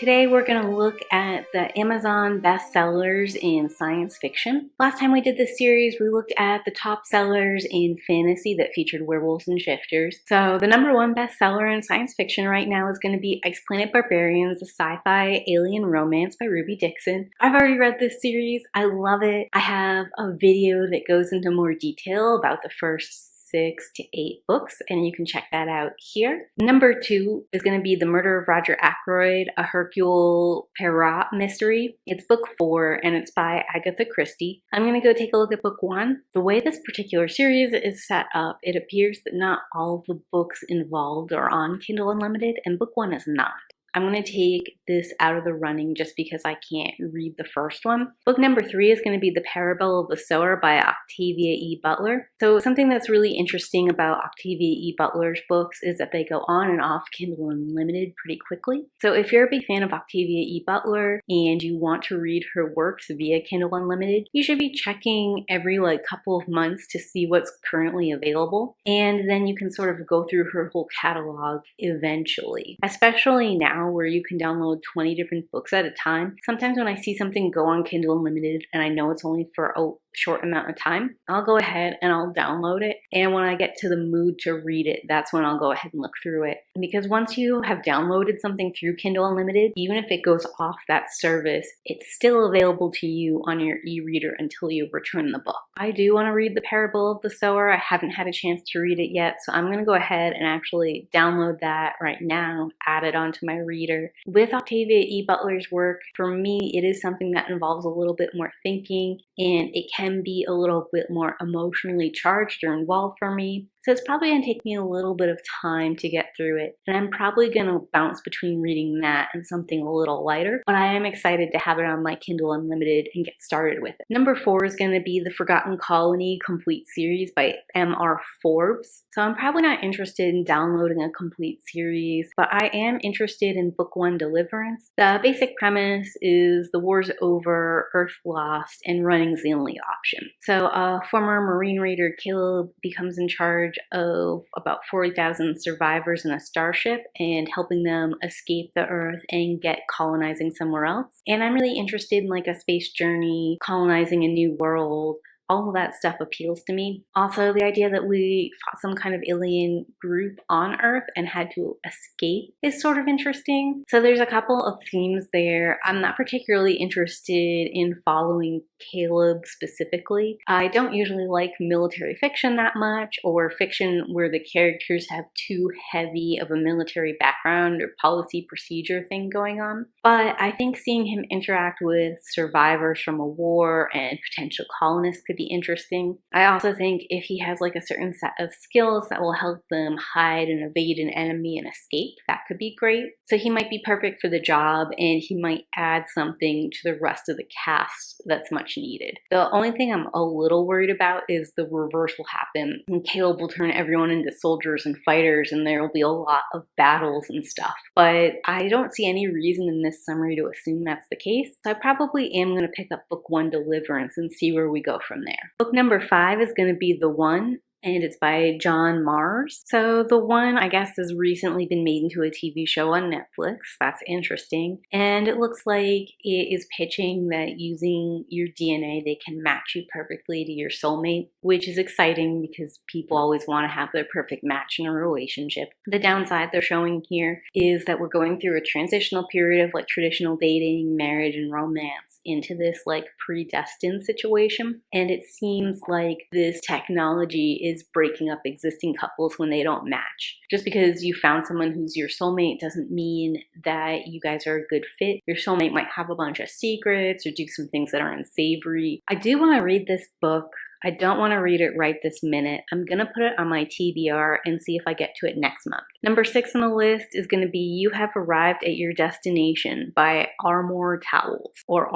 Today we're going to look at the Amazon bestsellers in science fiction. Last time we did this series, we looked at the top sellers in fantasy that featured werewolves and shifters. So the number one bestseller in science fiction right now is going to be Ice Planet Barbarians, a sci-fi alien romance by Ruby Dixon. I've already read this series. I love it. I have a video that goes into more detail about the first 6 to 8 books, and you can check that out here. Number 2 is going to be The Murder of Roger Ackroyd, a Hercule Poirot mystery. It's book 4, and it's by Agatha Christie. I'm going to go take a look at book 1. The way this particular series is set up, it appears that not all of the books involved are on Kindle Unlimited, and book 1 is not. I'm going to take this out of the running just because I can't read the first one. Book number 3 is going to be The Parable of the Sower by Octavia E. Butler. So something that's really interesting about Octavia E. Butler's books is that they go on and off Kindle Unlimited pretty quickly. So if you're a big fan of Octavia E. Butler and you want to read her works via Kindle Unlimited, you should be checking every couple of months to see what's currently available. And then you can sort of go through her whole catalog eventually, especially now where you can download 20 different books at a time. Sometimes when I see something go on Kindle Unlimited and I know it's only for a short amount of time, I'll go ahead and I'll download it. And when I get to the mood to read it, that's when I'll go ahead and look through it. Because once you have downloaded something through Kindle Unlimited, even if it goes off that service, it's still available to you on your e-reader until you return the book. I do want to read The Parable of the Sower. I haven't had a chance to read it yet, so I'm going to go ahead and actually download that right now, add it onto my reader. With Octavia E. Butler's work, for me, it is something that involves a little bit more thinking, and it can be a little bit more emotionally charged or involved for me. So it's probably going to take me a little bit of time to get through it. And I'm probably going to bounce between reading that and something a little lighter. But I am excited to have it on my Kindle Unlimited and get started with it. Number 4 is going to be The Forgotten Colony Complete Series by M.R. Forbes. So I'm probably not interested in downloading a complete series, but I am interested in book 1, Deliverance. The basic premise is the war's over, Earth lost, and running's the only option. So a former Marine raider, Caleb, becomes in charge of about 40,000 survivors in a starship and helping them escape the Earth and get colonizing somewhere else. And I'm really interested in a space journey, colonizing a new world. All of that stuff appeals to me. Also, the idea that we fought some kind of alien group on Earth and had to escape is sort of interesting. So there's a couple of themes there. I'm not particularly interested in following Caleb specifically. I don't usually like military fiction that much, or fiction where the characters have too heavy of a military background or policy procedure thing going on. But I think seeing him interact with survivors from a war and potential colonists could be interesting. I also think if he has a certain set of skills that will help them hide and evade an enemy and escape, that could be great. So he might be perfect for the job, and he might add something to the rest of the cast that's much needed. The only thing I'm a little worried about is the reverse will happen, and Caleb will turn everyone into soldiers and fighters, and there will be a lot of battles and stuff. But I don't see any reason in this summary to assume that's the case, so I probably am going to pick up book 1, Deliverance, and see where we go from there. Book number 5 is going to be The One, and it's by John Mars. So The One, I guess, has recently been made into a TV show on Netflix. That's interesting. And it looks like it is pitching that using your DNA, they can match you perfectly to your soulmate, which is exciting because people always want to have their perfect match in a relationship. The downside they're showing here is that we're going through a transitional period of traditional dating, marriage, and romance into this predestined situation. And it seems like this technology is breaking up existing couples when they don't match. Just because you found someone who's your soulmate doesn't mean that you guys are a good fit. Your soulmate might have a bunch of secrets or do some things that are unsavory. I do want to read this book. I don't want to read it right this minute. I'm going to put it on my TBR and see if I get to it next month. Number 6 on the list is going to be You Have Arrived at Your Destination by Towles, or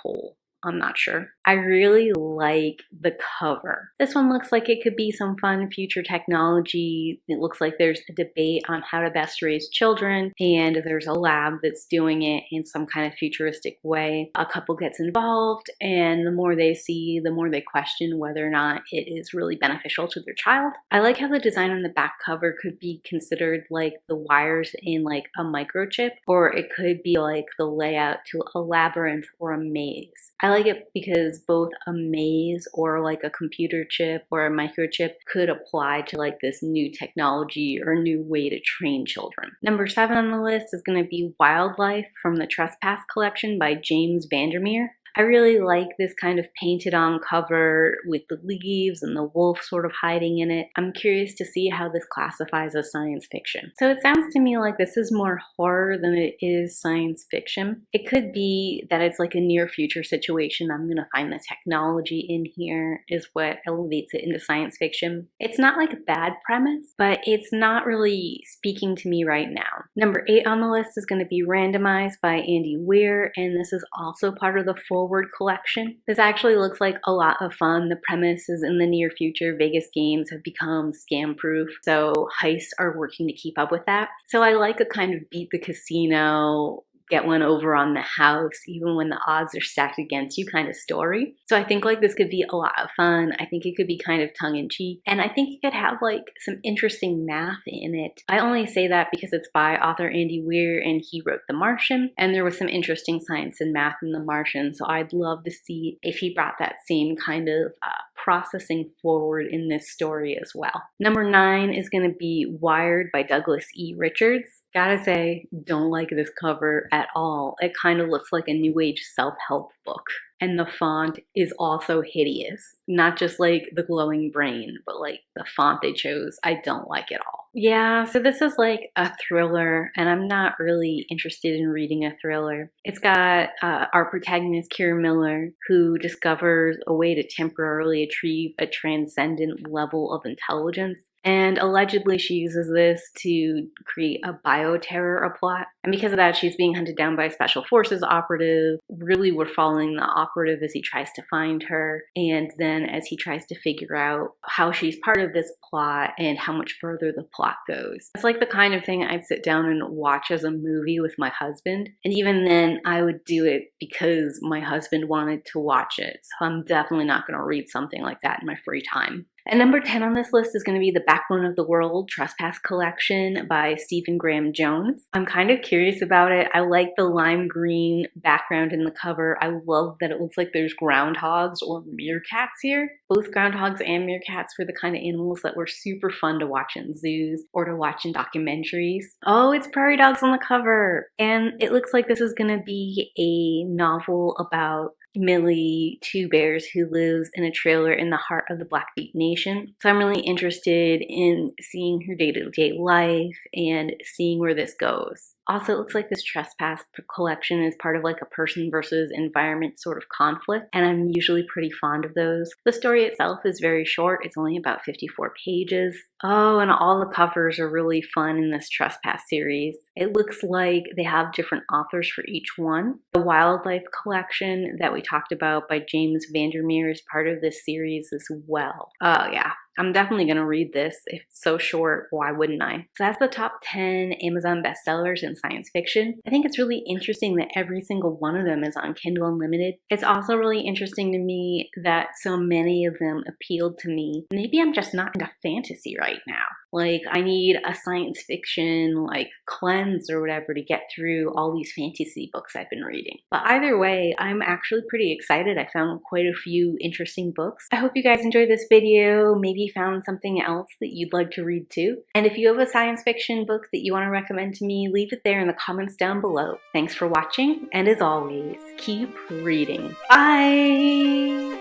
Toll. I'm not sure. I really like the cover. This one looks like it could be some fun future technology. It looks like there's a debate on how to best raise children, and there's a lab that's doing it in some kind of futuristic way. A couple gets involved, and the more they see, the more they question whether or not it is really beneficial to their child. I like how the design on the back cover could be considered like the wires in like a microchip, or it could be like the layout to a labyrinth or a maze. I like it because both a maze or like a computer chip or a microchip could apply to like this new technology or new way to train children. Number 7 on the list is going to be Wildlife from the Trespass collection by James VanderMeer. I really like this kind of painted on cover with the leaves and the wolf sort of hiding in it. I'm curious to see how this classifies as science fiction. So it sounds to me like this is more horror than it is science fiction. It could be that it's like a near future situation. I'm going to find the technology in here is what elevates it into science fiction. It's not like a bad premise, but it's not really speaking to me right now. Number 8 on the list is going to be Randomize by Andy Wier, and this is also part of the Forward collection. This actually looks like a lot of fun. The premise is in the near future, Vegas games have become scam proof, so heists are working to keep up with that. So I like a kind of beat the casino, get one over on the house, even when the odds are stacked against you kind of story. So I think like this could be a lot of fun. I think it could be kind of tongue-in-cheek, and I think it could have like some interesting math in it. I only say that because it's by author Andy Weir, and he wrote The Martian, and there was some interesting science and math in The Martian, so I'd love to see if he brought that same kind of processing forward in this story as well. Number 9 is going to be Wired by Douglas E. Richards. Gotta say, don't like this cover at all. It kind of looks like a new age self-help book. And the font is also hideous. Not just like the glowing brain, but like the font they chose, I don't like at all. Yeah, so this is like a thriller, and I'm not really interested in reading a thriller. It's got our protagonist, Kira Miller, who discovers a way to temporarily achieve a transcendent level of intelligence. And allegedly she uses this to create a bioterror plot. And because of that, she's being hunted down by a special forces operative. Really, we're following the operative as he tries to find her, and then as he tries to figure out how she's part of this plot and how much further the plot goes. It's like the kind of thing I'd sit down and watch as a movie with my husband. And even then, I would do it because my husband wanted to watch it. So I'm definitely not going to read something like that in my free time. And number 10 on this list is going to be The Backbone of the World Trespass Collection by Stephen Graham Jones. I'm kind of curious about it. I like the lime green background in the cover. I love that it looks like there's groundhogs or meerkats here. Both groundhogs and meerkats were the kind of animals that were super fun to watch in zoos or to watch in documentaries. Oh, it's prairie dogs on the cover. And it looks like this is going to be a novel about Millie, Two Bears, who lives in a trailer in the heart of the Blackfeet Nation. So I'm really interested in seeing her day-to-day life and seeing where this goes. Also, it looks like this trespass collection is part of like a person versus environment sort of conflict, and I'm usually pretty fond of those. The story itself is very short. It's only about 54 pages. Oh, and all the covers are really fun in this trespass series. It looks like they have different authors for each one. The Wildlife collection that we talked about by James VanderMeer is part of this series as well. Oh yeah, I'm definitely going to read this. If it's so short, why wouldn't I? So that's the top 10 Amazon bestsellers in science fiction. I think it's really interesting that every single one of them is on Kindle Unlimited. It's also really interesting to me that so many of them appealed to me. Maybe I'm just not into fantasy right now. Like, I need a science fiction, like, cleanse or whatever to get through all these fantasy books I've been reading. But either way, I'm actually pretty excited. I found quite a few interesting books. I hope you guys enjoyed this video. Maybe found something else that you'd like to read too. And if you have a science fiction book that you want to recommend to me, leave it there in the comments down below. Thanks for watching, and as always, keep reading. Bye!